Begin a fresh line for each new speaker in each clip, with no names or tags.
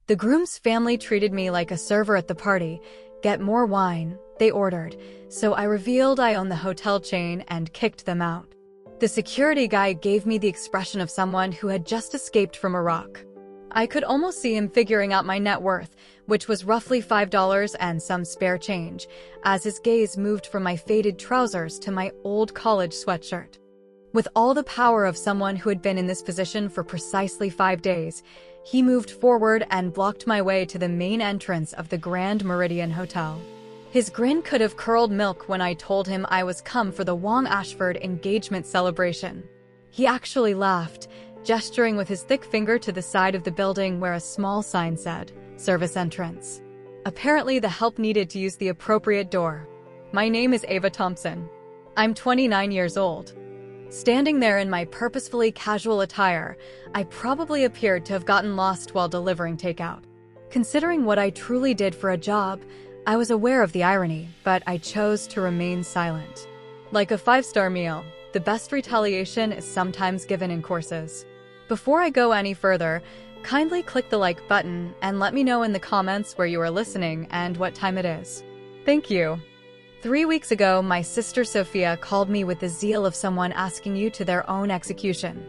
The groom's family treated me like a server at the party. Get more wine, they ordered, so I revealed I own the hotel chain and kicked them out. The security guy gave me the expression of someone who had just escaped from Iraq. I could almost see him figuring out my net worth, which was roughly $5 and some spare change, as his gaze moved from my faded trousers to my old college sweatshirt. With all the power of someone who had been in this position for precisely 5 days, he moved forward and blocked my way to the main entrance of the Grand Meridian Hotel. His grin could have curdled milk when I told him I was come for the Wong Ashford engagement celebration. He actually laughed, gesturing with his thick finger to the side of the building where a small sign said, "Service Entrance." Apparently, the help needed to use the appropriate door. My name is Ava Thompson. I'm 29 years old. Standing there in my purposefully casual attire, I probably appeared to have gotten lost while delivering takeout. Considering what I truly did for a job, I was aware of the irony, but I chose to remain silent. Like a 5-star meal, the best retaliation is sometimes given in courses. Before I go any further, kindly click the like button and let me know in the comments where you are listening and what time it is. Thank you. 3 weeks ago, my sister Sophia called me with the zeal of someone asking you to their own execution.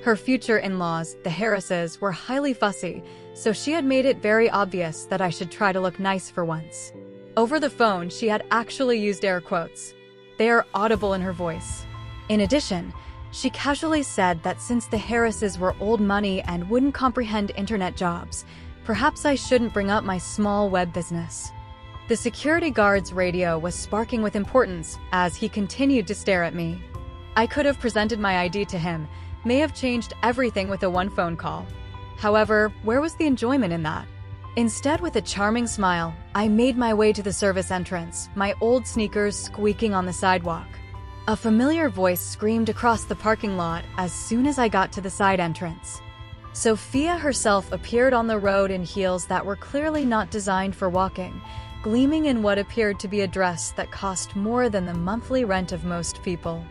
Her future in-laws, the Harrises, were highly fussy, so she had made it very obvious that I should try to look nice for once. Over the phone, she had actually used air quotes. They are audible in her voice. In addition, she casually said that since the Harrises were old money and wouldn't comprehend internet jobs, perhaps I shouldn't bring up my small web business. The security guard's radio was sparking with importance as he continued to stare at me. I could have presented my ID to him, may have changed everything with a one phone call. However, where was the enjoyment in that? Instead, with a charming smile, I made my way to the service entrance, my old sneakers squeaking on the sidewalk. A familiar voice screamed across the parking lot as soon as I got to the side entrance. Sophia herself appeared on the road in heels that were clearly not designed for walking, gleaming in what appeared to be a dress that cost more than the monthly rent of most people.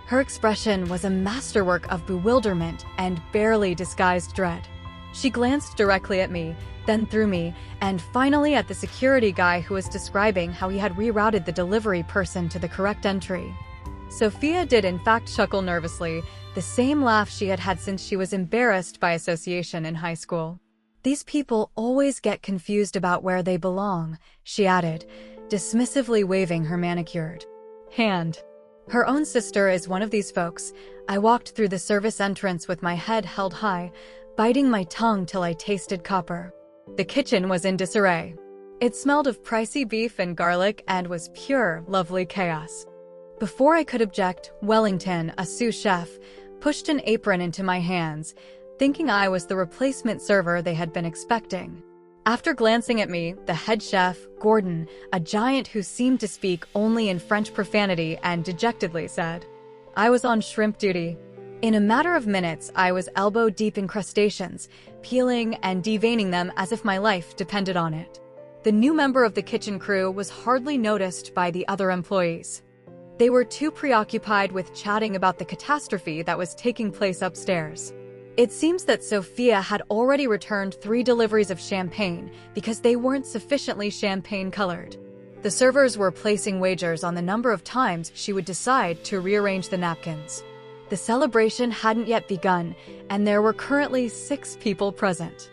Her expression was a masterwork of bewilderment and barely disguised dread. She glanced directly at me, then through me, and finally at the security guy who was describing how he had rerouted the delivery person to the correct entry. Sophia did in fact chuckle nervously, the same laugh she had had since she was embarrassed by association in high school. "These people always get confused about where they belong," she added, dismissively waving her manicured hand. Her own sister is one of these folks. I walked through the service entrance with my head held high, biting my tongue till I tasted copper. The kitchen was in disarray. It smelled of pricey beef and garlic and was pure, lovely chaos. Before I could object, Wellington, a sous chef, pushed an apron into my hands, thinking I was the replacement server they had been expecting. After glancing at me, the head chef, Gordon, a giant who seemed to speak only in French profanity and dejectedly said, I was on shrimp duty. In a matter of minutes, I was elbow-deep in crustaceans, peeling and deveining them as if my life depended on it. The new member of the kitchen crew was hardly noticed by the other employees. They were too preoccupied with chatting about the catastrophe that was taking place upstairs. It seems that Sophia had already returned 3 deliveries of champagne because they weren't sufficiently champagne-colored. The servers were placing wagers on the number of times she would decide to rearrange the napkins. The celebration hadn't yet begun, and there were currently 6 people present.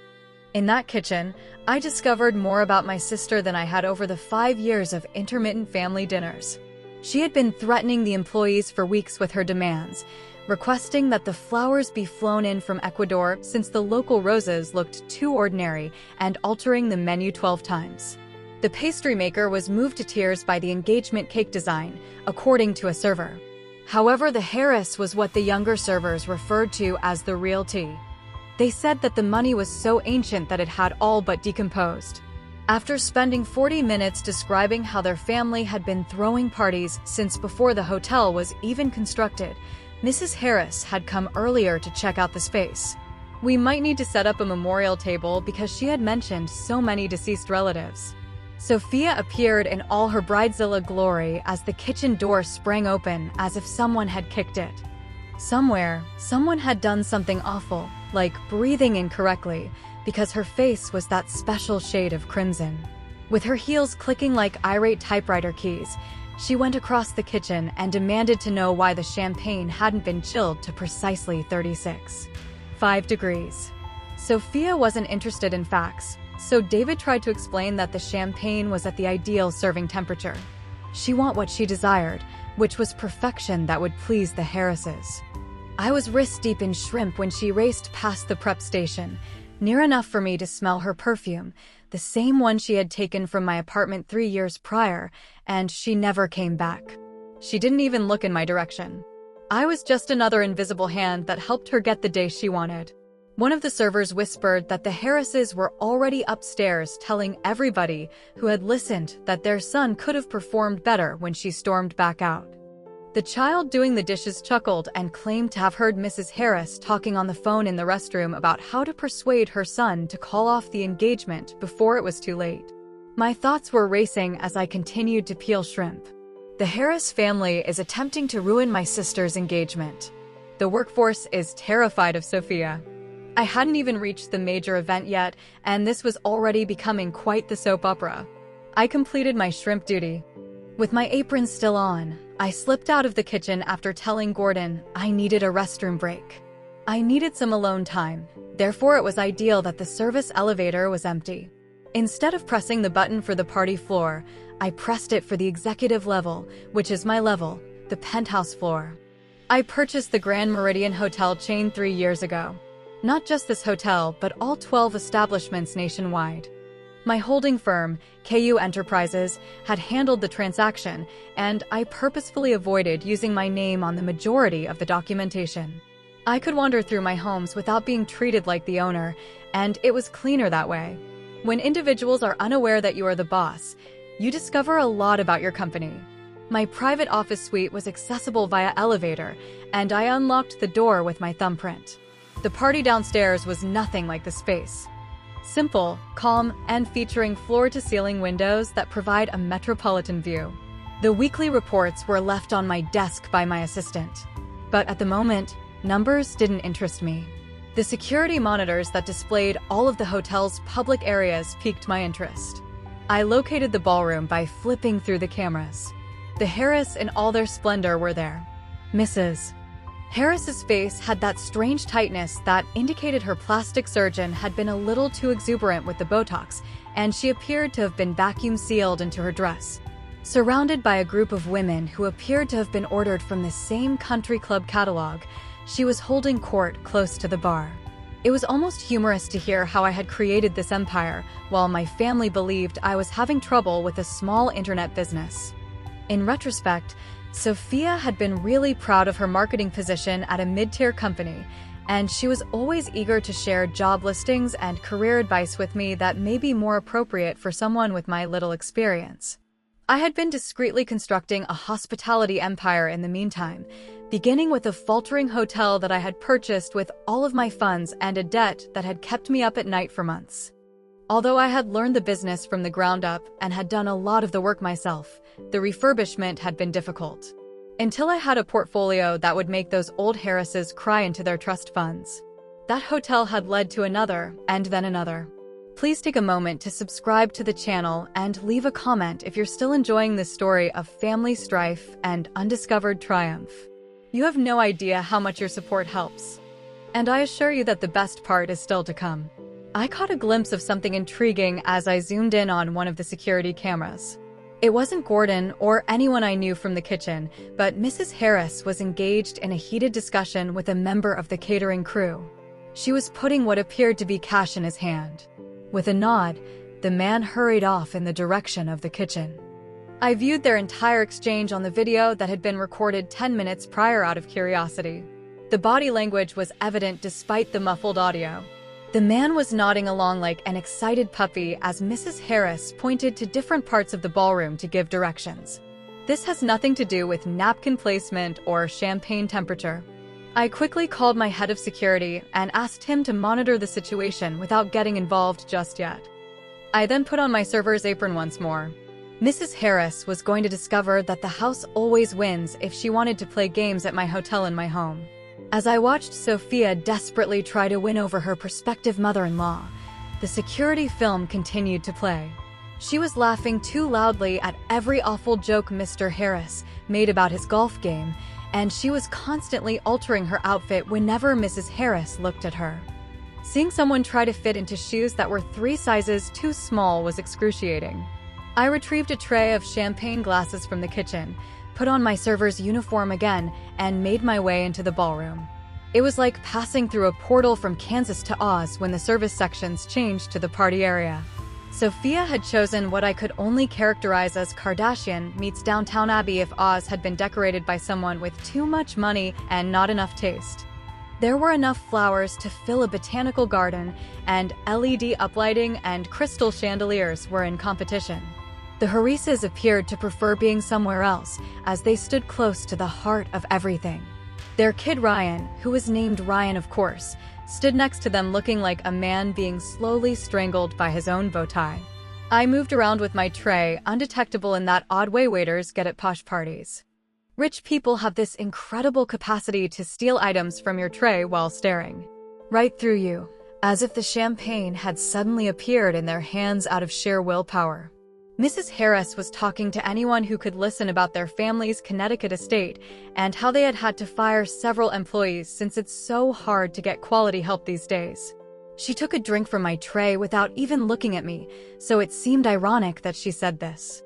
In that kitchen, I discovered more about my sister than I had over the 5 years of intermittent family dinners. She had been threatening the employees for weeks with her demands, requesting that the flowers be flown in from Ecuador since the local roses looked too ordinary, and altering the menu 12 times. The pastry maker was moved to tears by the engagement cake design, according to a server. However, the Harris was what the younger servers referred to as the real tea. They said that the money was so ancient that it had all but decomposed. After spending 40 minutes describing how their family had been throwing parties since before the hotel was even constructed, Mrs. Harris had come earlier to check out the space. We might need to set up a memorial table because she had mentioned so many deceased relatives. Sophia appeared in all her bridezilla glory as the kitchen door sprang open as if someone had kicked it. Somewhere, someone had done something awful, like breathing incorrectly, because her face was that special shade of crimson. With her heels clicking like irate typewriter keys, she went across the kitchen and demanded to know why the champagne hadn't been chilled to precisely 36.5 degrees. Sophia wasn't interested in facts, so David tried to explain that the champagne was at the ideal serving temperature. She wanted what she desired, which was perfection that would please the Harrises. I was wrist-deep in shrimp when she raced past the prep station, near enough for me to smell her perfume, the same one she had taken from my apartment 3 years prior, and she never came back. She didn't even look in my direction. I was just another invisible hand that helped her get the day she wanted. One of the servers whispered that the Harrises were already upstairs telling everybody who had listened that their son could have performed better when she stormed back out. The child doing the dishes chuckled and claimed to have heard Mrs. Harris talking on the phone in the restroom about how to persuade her son to call off the engagement before it was too late. My thoughts were racing as I continued to peel shrimp. The Harris family is attempting to ruin my sister's engagement. The workforce is terrified of Sophia. I hadn't even reached the major event yet, and this was already becoming quite the soap opera. I completed my shrimp duty. With my apron still on, I slipped out of the kitchen after telling Gordon I needed a restroom break. I needed some alone time, therefore it was ideal that the service elevator was empty. Instead of pressing the button for the party floor, I pressed it for the executive level, which is my level, the penthouse floor. I purchased the Grand Meridian Hotel chain 3 years ago. Not just this hotel, but all 12 establishments nationwide. My holding firm, KU Enterprises, had handled the transaction, and I purposefully avoided using my name on the majority of the documentation. I could wander through my homes without being treated like the owner, and it was cleaner that way. When individuals are unaware that you are the boss, you discover a lot about your company. My private office suite was accessible via elevator, and I unlocked the door with my thumbprint. The party downstairs was nothing like the space. Simple, calm, and featuring floor-to-ceiling windows that provide a metropolitan view. The weekly reports were left on my desk by my assistant. But at the moment, numbers didn't interest me. The security monitors that displayed all of the hotel's public areas piqued my interest. I located the ballroom by flipping through the cameras. The Harris in all their splendor were there. Mrs. Harris's face had that strange tightness that indicated her plastic surgeon had been a little too exuberant with the Botox, and she appeared to have been vacuum sealed into her dress. Surrounded by a group of women who appeared to have been ordered from the same country club catalog, she was holding court close to the bar. It was almost humorous to hear how I had created this empire, while my family believed I was having trouble with a small internet business. In retrospect, Sophia had been really proud of her marketing position at a mid-tier company, and she was always eager to share job listings and career advice with me that may be more appropriate for someone with my little experience. I had been discreetly constructing a hospitality empire in the meantime, beginning with a faltering hotel that I had purchased with all of my funds and a debt that had kept me up at night for months. Although I had learned the business from the ground up and had done a lot of the work myself, the refurbishment had been difficult. Until I had a portfolio that would make those old Harrises cry into their trust funds. That hotel had led to another, and then another. Please take a moment to subscribe to the channel and leave a comment if you're still enjoying this story of family strife and undiscovered triumph. You have no idea how much your support helps. And I assure you that the best part is still to come. I caught a glimpse of something intriguing as I zoomed in on one of the security cameras. It wasn't Gordon or anyone I knew from the kitchen, but Mrs. Harris was engaged in a heated discussion with a member of the catering crew. She was putting what appeared to be cash in his hand. With a nod, the man hurried off in the direction of the kitchen. I viewed their entire exchange on the video that had been recorded 10 minutes prior out of curiosity. The body language was evident despite the muffled audio. The man was nodding along like an excited puppy as Mrs. Harris pointed to different parts of the ballroom to give directions. This has nothing to do with napkin placement or champagne temperature. I quickly called my head of security and asked him to monitor the situation without getting involved just yet. I then put on my server's apron once more. Mrs. Harris was going to discover that the house always wins if she wanted to play games at my hotel in my home. As I watched Sophia desperately try to win over her prospective mother-in-law, The security film continued to play. She was laughing too loudly at every awful joke Mr. Harris made about his golf game, and she was constantly altering her outfit whenever Mrs. Harris looked at her. Seeing someone try to fit into shoes that were 3 sizes too small was excruciating. I retrieved a tray of champagne glasses from the kitchen, put on my server's uniform again, and made my way into the ballroom. It was like passing through a portal from Kansas to Oz when the service sections changed to the party area. Sophia had chosen what I could only characterize as Kardashian meets Downtown Abbey if Oz had been decorated by someone with too much money and not enough taste. There were enough flowers to fill a botanical garden, and LED uplighting and crystal chandeliers were in competition. The Harrises appeared to prefer being somewhere else, as they stood close to the heart of everything. Their kid Ryan, who was named Ryan of course, stood next to them looking like a man being slowly strangled by his own bow tie. I moved around with my tray, undetectable in that odd way waiters get at posh parties. Rich people have this incredible capacity to steal items from your tray while staring right through you, as if the champagne had suddenly appeared in their hands out of sheer willpower. Mrs. Harris was talking to anyone who could listen about their family's Connecticut estate and how they had had to fire several employees since it's so hard to get quality help these days. She took a drink from my tray without even looking at me, so it seemed ironic that she said this.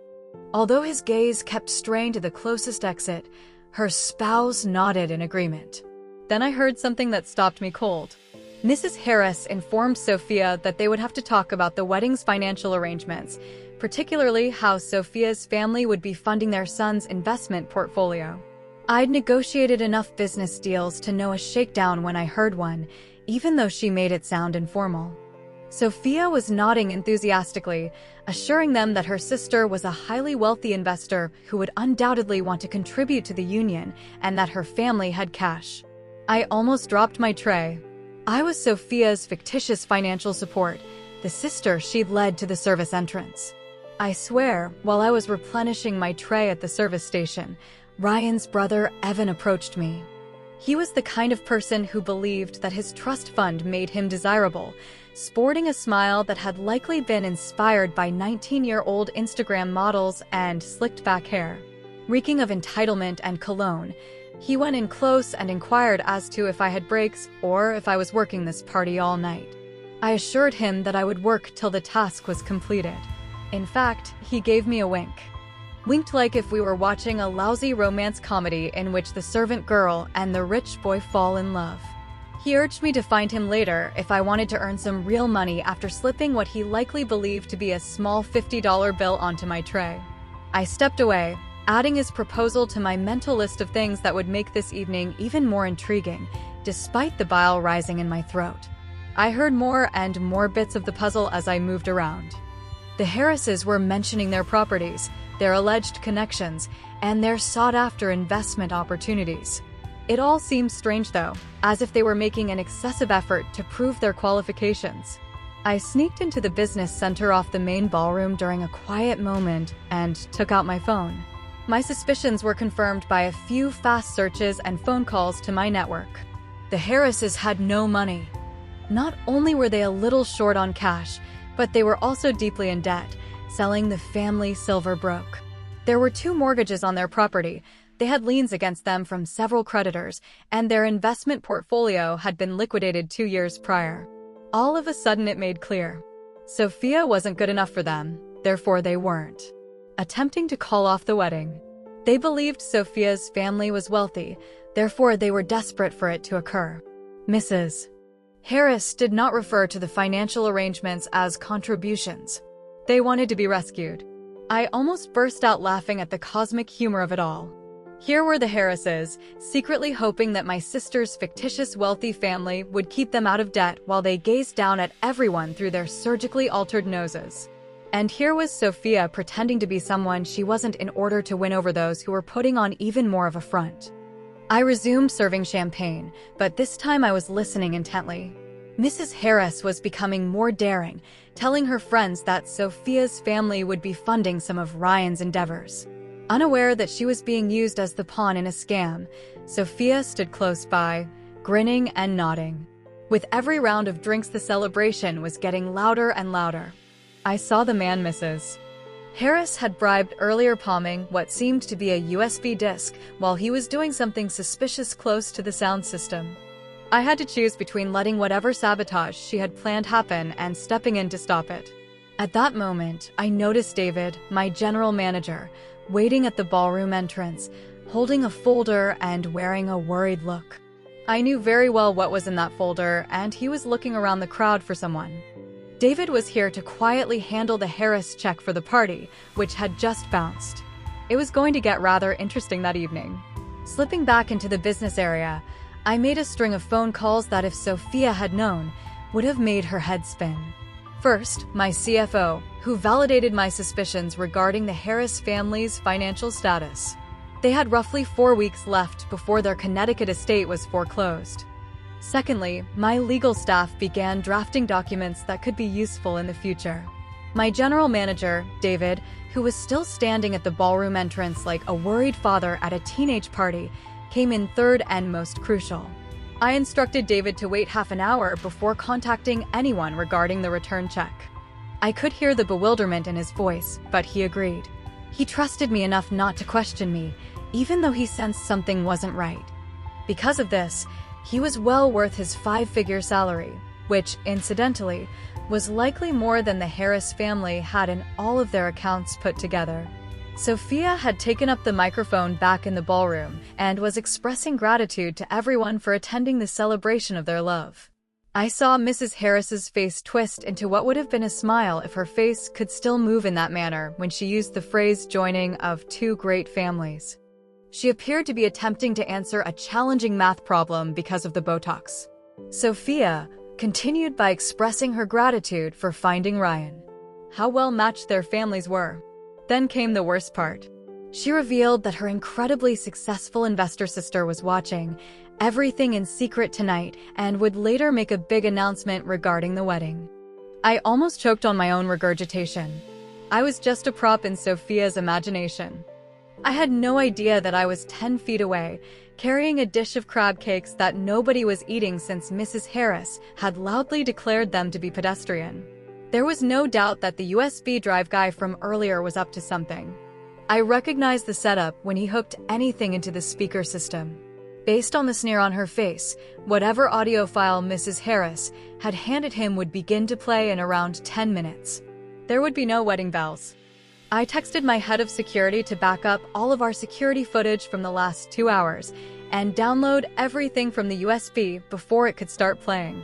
Although his gaze kept straying to the closest exit, her spouse nodded in agreement. Then I heard something that stopped me cold. Mrs. Harris informed Sophia that they would have to talk about the wedding's financial arrangements, particularly how Sophia's family would be funding their son's investment portfolio. I'd negotiated enough business deals to know a shakedown when I heard one, even though she made it sound informal. Sophia was nodding enthusiastically, assuring them that her sister was a highly wealthy investor who would undoubtedly want to contribute to the union and that her family had cash. I almost dropped my tray. I was Sophia's fictitious financial support, the sister she'd led to the service entrance. I swear, while I was replenishing my tray at the service station, Ryan's brother Evan approached me. He was the kind of person who believed that his trust fund made him desirable, sporting a smile that had likely been inspired by 19-year-old Instagram models and slicked-back hair. Reeking of entitlement and cologne, he went in close and inquired as to if I had breaks or if I was working this party all night. I assured him that I would work till the task was completed. In fact, he gave me a wink. Winked like if we were watching a lousy romance comedy in which the servant girl and the rich boy fall in love. He urged me to find him later if I wanted to earn some real money after slipping what he likely believed to be a small $50 bill onto my tray. I stepped away, adding his proposal to my mental list of things that would make this evening even more intriguing, despite the bile rising in my throat. I heard more and more bits of the puzzle as I moved around. The Harrises were mentioning their properties, their alleged connections, and their sought-after investment opportunities. It all seemed strange though, as if they were making an excessive effort to prove their qualifications. I sneaked into the business center off the main ballroom during a quiet moment and took out my phone. My suspicions were confirmed by a few fast searches and phone calls to my network. The Harrises had no money. Not only were they a little short on cash, but they were also deeply in debt, selling the family silver broke. There were 2 mortgages on their property. They had liens against them from several creditors, and their investment portfolio had been liquidated 2 years prior. All of a sudden it made clear. Sophia wasn't good enough for them, therefore they weren't attempting to call off the wedding. They believed Sophia's family was wealthy, therefore they were desperate for it to occur. Mrs. Harris did not refer to the financial arrangements as contributions. They wanted to be rescued. I almost burst out laughing at the cosmic humor of it all. Here were the Harrises, secretly hoping that my sister's fictitious wealthy family would keep them out of debt while they gazed down at everyone through their surgically altered noses. And here was Sophia pretending to be someone she wasn't in order to win over those who were putting on even more of a front. I resumed serving champagne, but this time I was listening intently. Mrs. Harris was becoming more daring, telling her friends that Sophia's family would be funding some of Ryan's endeavors. Unaware that she was being used as the pawn in a scam, Sophia stood close by, grinning and nodding. With every round of drinks, the celebration was getting louder and louder. I saw the man, Mrs. Harris had bribed earlier, palming what seemed to be a USB disc while he was doing something suspicious close to the sound system. I had to choose between letting whatever sabotage she had planned happen and stepping in to stop it. At that moment, I noticed David, my general manager, waiting at the ballroom entrance, holding a folder and wearing a worried look. I knew very well what was in that folder, and he was looking around the crowd for someone. David was here to quietly handle the Harris check for the party, which had just bounced. It was going to get rather interesting that evening. Slipping back into the business area, I made a string of phone calls that, if Sophia had known, would have made her head spin. First, my CFO, who validated my suspicions regarding the Harris family's financial status. They had roughly 4 weeks left before their Connecticut estate was foreclosed. Secondly, my legal staff began drafting documents that could be useful in the future. My general manager, David, who was still standing at the ballroom entrance like a worried father at a teenage party, came in third and most crucial. I instructed David to wait half an hour before contacting anyone regarding the return check. I could hear the bewilderment in his voice, but he agreed. He trusted me enough not to question me, even though he sensed something wasn't right. Because of this, he was well worth his 5-figure salary, which, incidentally, was likely more than the Harris family had in all of their accounts put together. Sophia had taken up the microphone back in the ballroom and was expressing gratitude to everyone for attending the celebration of their love. I saw Mrs. Harris's face twist into what would have been a smile if her face could still move in that manner when she used the phrase joining of two great families. She appeared to be attempting to answer a challenging math problem because of the Botox. Sophia continued by expressing her gratitude for finding Ryan. How well matched their families were. Then came the worst part. She revealed that her incredibly successful investor sister was watching everything in secret tonight and would later make a big announcement regarding the wedding. I almost choked on my own regurgitation. I was just a prop in Sophia's imagination. I had no idea that I was 10 feet away, carrying a dish of crab cakes that nobody was eating since Mrs. Harris had loudly declared them to be pedestrian. There was no doubt that the USB drive guy from earlier was up to something. I recognized the setup when he hooked anything into the speaker system. Based on the sneer on her face, whatever audio file Mrs. Harris had handed him would begin to play in around 10 minutes. There would be no wedding bells. I texted my head of security to back up all of our security footage from the last 2 hours and download everything from the USB before it could start playing.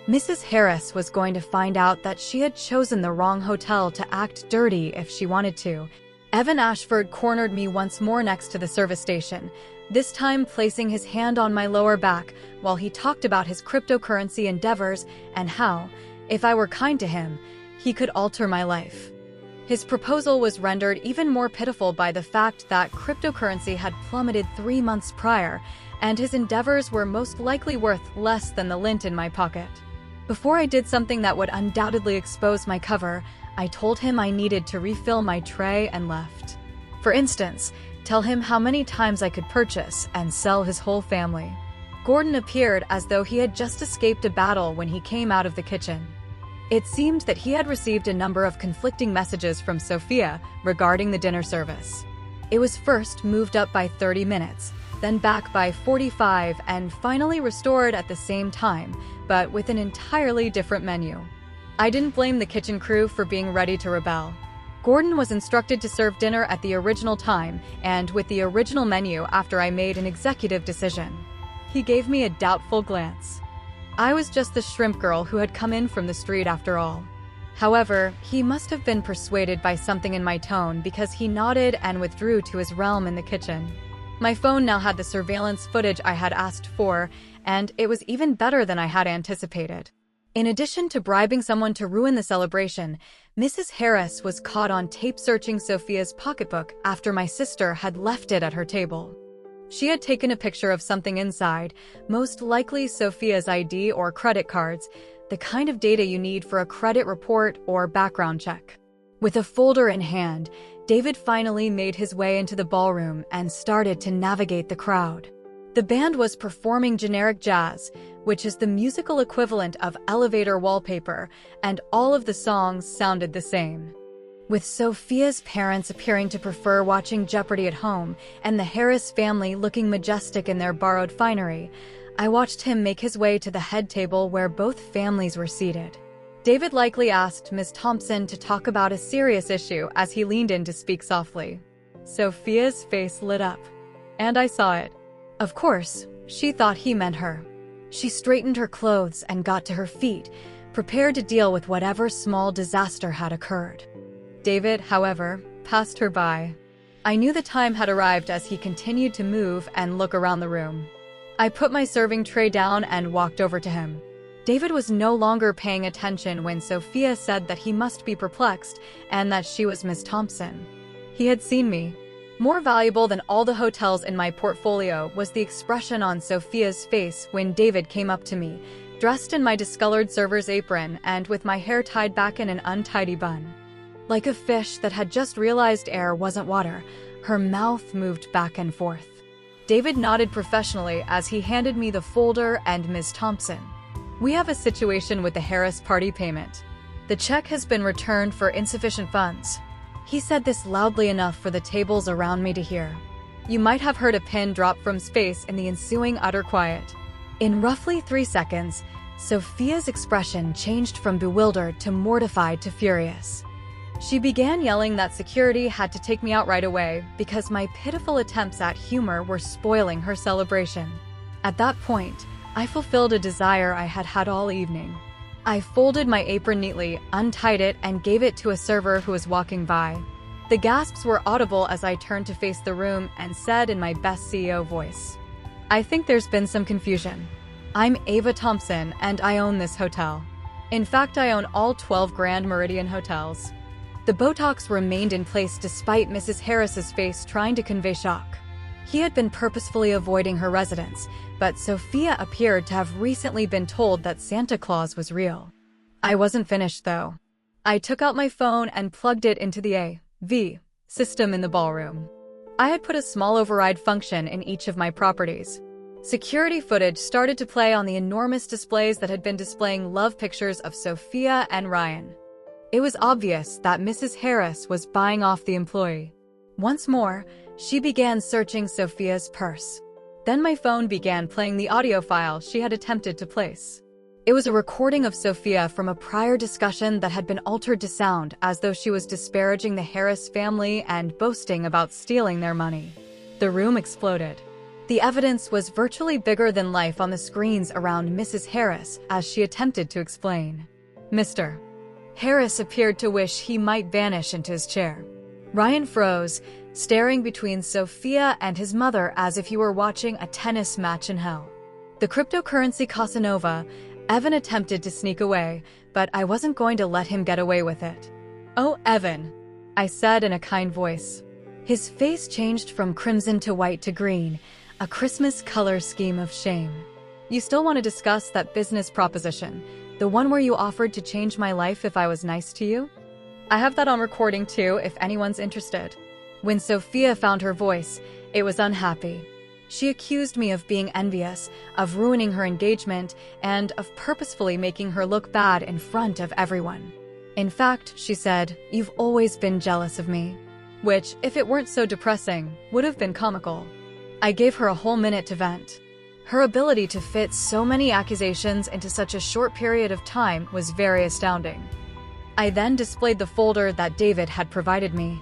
Mrs. Harris was going to find out that she had chosen the wrong hotel to act dirty if she wanted to. Evan Ashford cornered me once more next to the service station, this time placing his hand on my lower back while he talked about his cryptocurrency endeavors and how, if I were kind to him, he could alter my life. His proposal was rendered even more pitiful by the fact that cryptocurrency had plummeted 3 months prior, and his endeavors were most likely worth less than the lint in my pocket. Before I did something that would undoubtedly expose my cover, I told him I needed to refill my tray and left. For instance, tell him how many times I could purchase and sell his whole family. Gordon appeared as though he had just escaped a battle when he came out of the kitchen. It seemed that he had received a number of conflicting messages from Sophia regarding the dinner service. It was first moved up by 30 minutes, then back by 45, and finally restored at the same time, but with an entirely different menu. I didn't blame the kitchen crew for being ready to rebel. Gordon was instructed to serve dinner at the original time and with the original menu after I made an executive decision. He gave me a doubtful glance. I was just the shrimp girl who had come in from the street after all. However, he must have been persuaded by something in my tone because he nodded and withdrew to his realm in the kitchen. My phone now had the surveillance footage I had asked for, and it was even better than I had anticipated. In addition to bribing someone to ruin the celebration, Mrs. Harris was caught on tape searching Sophia's pocketbook after my sister had left it at her table. She had taken a picture of something inside, most likely Sophia's ID or credit cards, the kind of data you need for a credit report or background check. With a folder in hand, David finally made his way into the ballroom and started to navigate the crowd. The band was performing generic jazz, which is the musical equivalent of elevator wallpaper, and all of the songs sounded the same. With Sophia's parents appearing to prefer watching Jeopardy at home and the Harris family looking majestic in their borrowed finery, I watched him make his way to the head table where both families were seated. David likely asked Ms. Thompson to talk about a serious issue as he leaned in to speak softly. Sophia's face lit up, and I saw it. Of course, she thought he meant her. She straightened her clothes and got to her feet, prepared to deal with whatever small disaster had occurred. David, however, passed her by. I knew the time had arrived as he continued to move and look around the room. I put my serving tray down and walked over to him. David was no longer paying attention when Sophia said that he must be perplexed and that she was Miss Thompson. He had seen me. More valuable than all the hotels in my portfolio was the expression on Sophia's face when David came up to me, dressed in my discolored server's apron and with my hair tied back in an untidy bun. Like a fish that had just realized air wasn't water, her mouth moved back and forth. David nodded professionally as he handed me the folder and Ms. Thompson. We have a situation with the Harris party payment. The check has been returned for insufficient funds. He said this loudly enough for the tables around me to hear. You might have heard a pin drop from space in the ensuing utter quiet. In roughly 3 seconds, Sophia's expression changed from bewildered to mortified to furious. She began yelling that security had to take me out right away because my pitiful attempts at humor were spoiling her celebration. At that point, I fulfilled a desire I had had all evening. I folded my apron neatly, untied it, and gave it to a server who was walking by. The gasps were audible as I turned to face the room and said in my best CEO voice, "I think there's been some confusion. I'm Ava Thompson, and I own this hotel. In fact, I own all 12 Grand Meridian hotels." The Botox remained in place despite Mrs. Harris's face trying to convey shock. He had been purposefully avoiding her residence, but Sophia appeared to have recently been told that Santa Claus was real. I wasn't finished, though. I took out my phone and plugged it into the AV system in the ballroom. I had put a small override function in each of my properties. Security footage started to play on the enormous displays that had been displaying love pictures of Sophia and Ryan. It was obvious that Mrs. Harris was buying off the employee. Once more, she began searching Sophia's purse. Then my phone began playing the audio file she had attempted to place. It was a recording of Sophia from a prior discussion that had been altered to sound as though she was disparaging the Harris family and boasting about stealing their money. The room exploded. The evidence was virtually bigger than life on the screens around Mrs. Harris as she attempted to explain. Mr. Harris appeared to wish he might vanish into his chair. Ryan froze, staring between Sophia and his mother as if he were watching a tennis match in hell. The cryptocurrency Casanova, Evan attempted to sneak away, but I wasn't going to let him get away with it. "Oh, Evan," I said in a kind voice. His face changed from crimson to white to green, a Christmas color scheme of shame. "You still want to discuss that business proposition, the one where you offered to change my life if I was nice to you? I have that on recording too, if anyone's interested." When Sophia found her voice, it was unhappy. She accused me of being envious, of ruining her engagement, and of purposefully making her look bad in front of everyone. "In fact," she said, "you've always been jealous of me." Which, if it weren't so depressing, would have been comical. I gave her a whole minute to vent. Her ability to fit so many accusations into such a short period of time was very astounding. I then displayed the folder that David had provided me.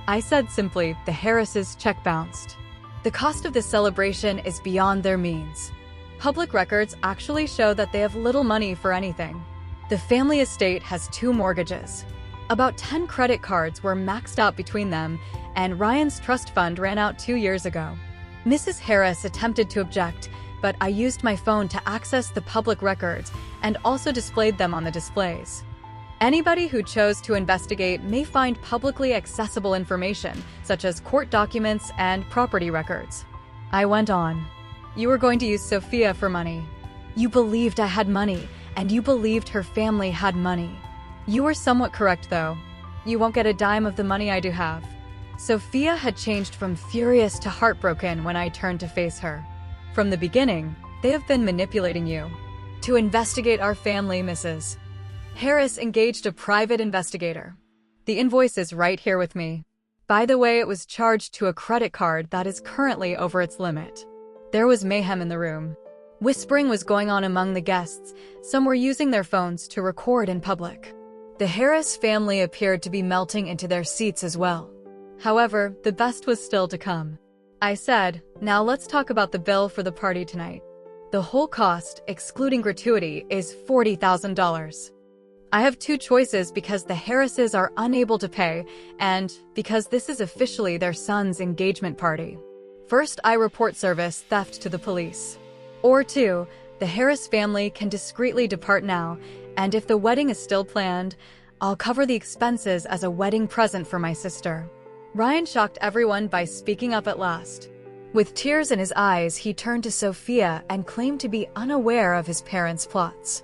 I said simply, "The Harrises' check bounced. The cost of this celebration is beyond their means. Public records actually show that they have little money for anything. The family estate has 2 mortgages. About 10 credit cards were maxed out between them, and Ryan's trust fund ran out 2 years ago." Mrs. Harris attempted to object, but I used my phone to access the public records and also displayed them on the displays. Anybody who chose to investigate may find publicly accessible information, such as court documents and property records. I went on. "You were going to use Sophia for money. You believed I had money, and you believed her family had money. You were somewhat correct, though. You won't get a dime of the money I do have." Sophia had changed from furious to heartbroken when I turned to face her. From the beginning, they have been manipulating you. To investigate our family, Mrs. Harris engaged a private investigator. The invoice is right here with me. By the way, it was charged to a credit card that is currently over its limit. There was mayhem in the room. Whispering was going on among the guests. Some were using their phones to record in public. The Harris family appeared to be melting into their seats as well. However, the best was still to come. I said, "Now let's talk about the bill for the party tonight. The whole cost, excluding gratuity, is $40,000. I have two choices because the Harrises are unable to pay and because this is officially their son's engagement party. First, I report service theft to the police. Or two, the Harris family can discreetly depart now, and if the wedding is still planned, I'll cover the expenses as a wedding present for my sister." Ryan shocked everyone by speaking up at last. With tears in his eyes, he turned to Sophia and claimed to be unaware of his parents' plots.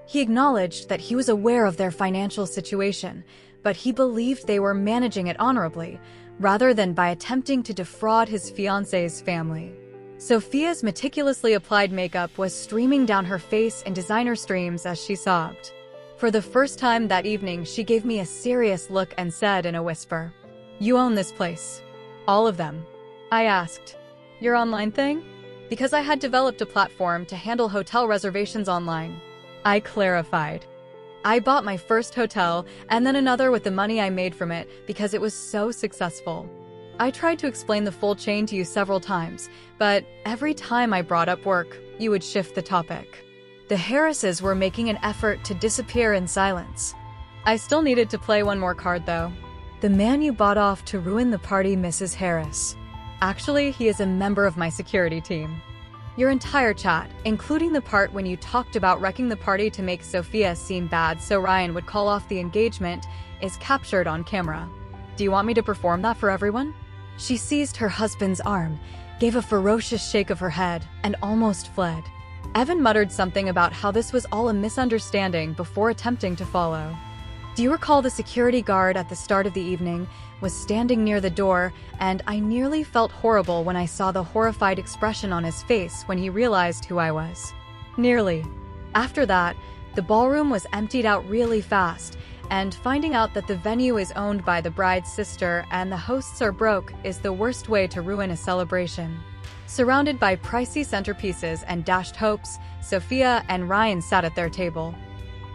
He acknowledged that he was aware of their financial situation, but he believed they were managing it honorably, rather than by attempting to defraud his fiancé's family. Sophia's meticulously applied makeup was streaming down her face in designer streams as she sobbed. For the first time that evening, she gave me a serious look and said in a whisper, "You own this place. All of them." I asked, "Your online thing?" Because I had developed a platform to handle hotel reservations online. I clarified. I bought my first hotel and then another with the money I made from it because it was so successful. I tried to explain the full chain to you several times, but every time I brought up work, you would shift the topic. The Harrises were making an effort to disappear in silence. I still needed to play one more card though. The man you bought off to ruin the party, Mrs. Harris. Actually, he is a member of my security team. Your entire chat, including the part when you talked about wrecking the party to make Sophia seem bad so Ryan would call off the engagement, is captured on camera. Do you want me to perform that for everyone? She seized her husband's arm, gave a ferocious shake of her head, and almost fled. Evan muttered something about how this was all a misunderstanding before attempting to follow. Do you recall the security guard at the start of the evening was standing near the door, and I nearly felt horrible when I saw the horrified expression on his face when he realized who I was. Nearly. After that, the ballroom was emptied out really fast, and finding out that the venue is owned by the bride's sister and the hosts are broke is the worst way to ruin a celebration. Surrounded by pricey centerpieces and dashed hopes, Sophia and Ryan sat at their table.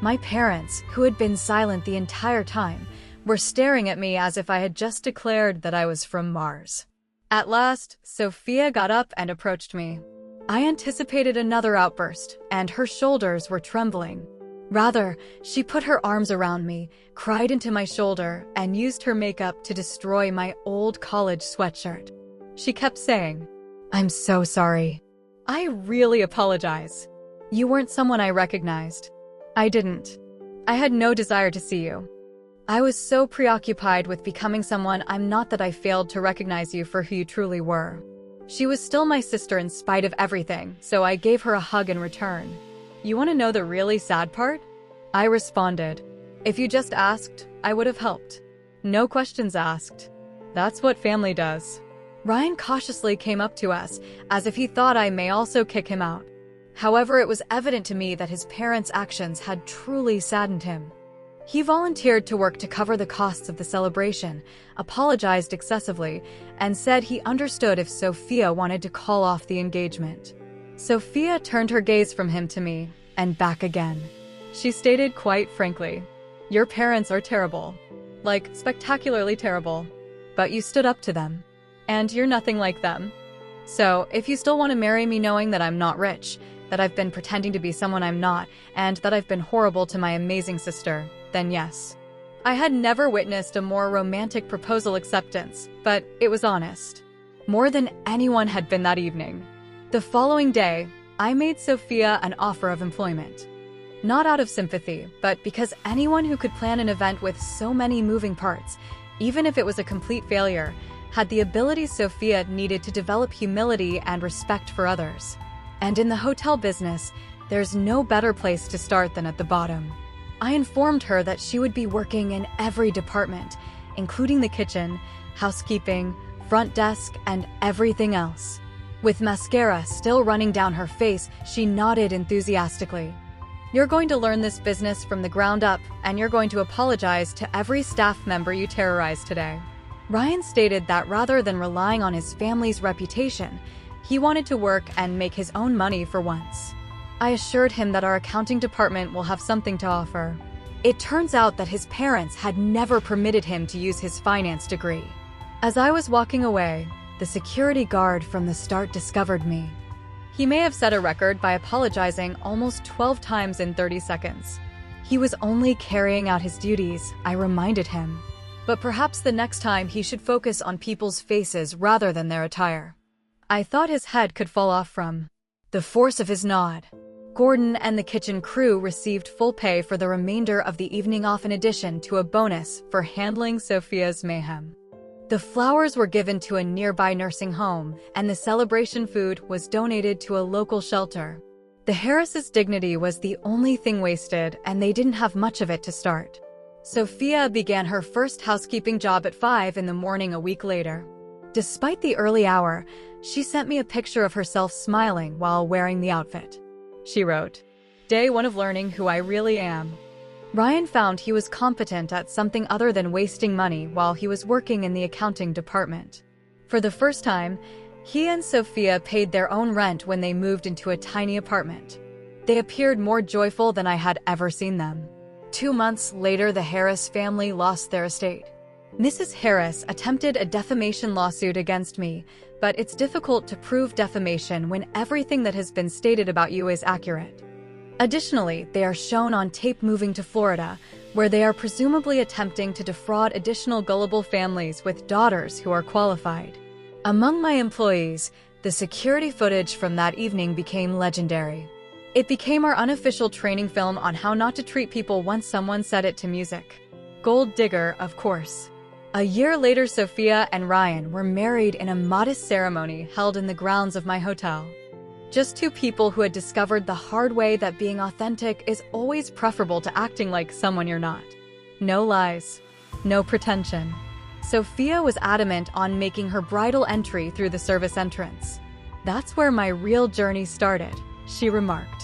My parents, who had been silent the entire time, were staring at me as if I had just declared that I was from Mars. At last, Sophia got up and approached me. I anticipated another outburst, and her shoulders were trembling. Rather, she put her arms around me, cried into my shoulder, and used her makeup to destroy my old college sweatshirt. She kept saying, "I'm so sorry. I really apologize. You weren't someone I recognized. I didn't. I had no desire to see you. I was so preoccupied with becoming someone I'm not that I failed to recognize you for who you truly were." She was still my sister in spite of everything, so I gave her a hug in return. "You want to know the really sad part?" I responded. "If you just asked, I would have helped. No questions asked. That's what family does." Ryan cautiously came up to us, as if he thought I may also kick him out. However, it was evident to me that his parents' actions had truly saddened him. He volunteered to work to cover the costs of the celebration, apologized excessively, and said he understood if Sophia wanted to call off the engagement. Sophia turned her gaze from him to me, and back again. She stated quite frankly, "Your parents are terrible. Like, spectacularly terrible. But you stood up to them. And you're nothing like them. So, if you still want to marry me knowing that I'm not rich, that I've been pretending to be someone I'm not, and that I've been horrible to my amazing sister, then yes." I had never witnessed a more romantic proposal acceptance, but it was honest. More than anyone had been that evening. The following day, I made Sophia an offer of employment. Not out of sympathy, but because anyone who could plan an event with so many moving parts, even if it was a complete failure, had the abilities Sophia needed to develop humility and respect for others. And in the hotel business, there's no better place to start than at the bottom. I informed her that she would be working in every department, including the kitchen, housekeeping, front desk, and everything else. With mascara still running down her face, she nodded enthusiastically. "You're going to learn this business from the ground up, and you're going to apologize to every staff member you terrorized today." Ryan stated that rather than relying on his family's reputation, he wanted to work and make his own money for once. I assured him that our accounting department will have something to offer. It turns out that his parents had never permitted him to use his finance degree. As I was walking away, the security guard from the start discovered me. He may have set a record by apologizing almost 12 times in 30 seconds. He was only carrying out his duties, I reminded him. But perhaps the next time he should focus on people's faces rather than their attire. I thought his head could fall off from the force of his nod. Gordon and the kitchen crew received full pay for the remainder of the evening off in addition to a bonus for handling Sophia's mayhem. The flowers were given to a nearby nursing home, and the celebration food was donated to a local shelter. The Harris's dignity was the only thing wasted, and they didn't have much of it to start. Sophia began her first housekeeping job at 5 in the morning a week later. Despite the early hour, she sent me a picture of herself smiling while wearing the outfit. She wrote, "Day 1 of learning who I really am." Ryan found he was competent at something other than wasting money while he was working in the accounting department. For the first time, he and Sophia paid their own rent when they moved into a tiny apartment. They appeared more joyful than I had ever seen them. 2 months later, the Harris family lost their estate. Mrs. Harris attempted a defamation lawsuit against me, but it's difficult to prove defamation when everything that has been stated about you is accurate. Additionally, they are shown on tape moving to Florida, where they are presumably attempting to defraud additional gullible families with daughters who are qualified. Among my employees, the security footage from that evening became legendary. It became our unofficial training film on how not to treat people once someone set it to music. Gold digger, of course. A year later, Sophia and Ryan were married in a modest ceremony held in the grounds of my hotel. Just two people who had discovered the hard way that being authentic is always preferable to acting like someone you're not. No lies. No pretension. Sophia was adamant on making her bridal entry through the service entrance. "That's where my real journey started," she remarked.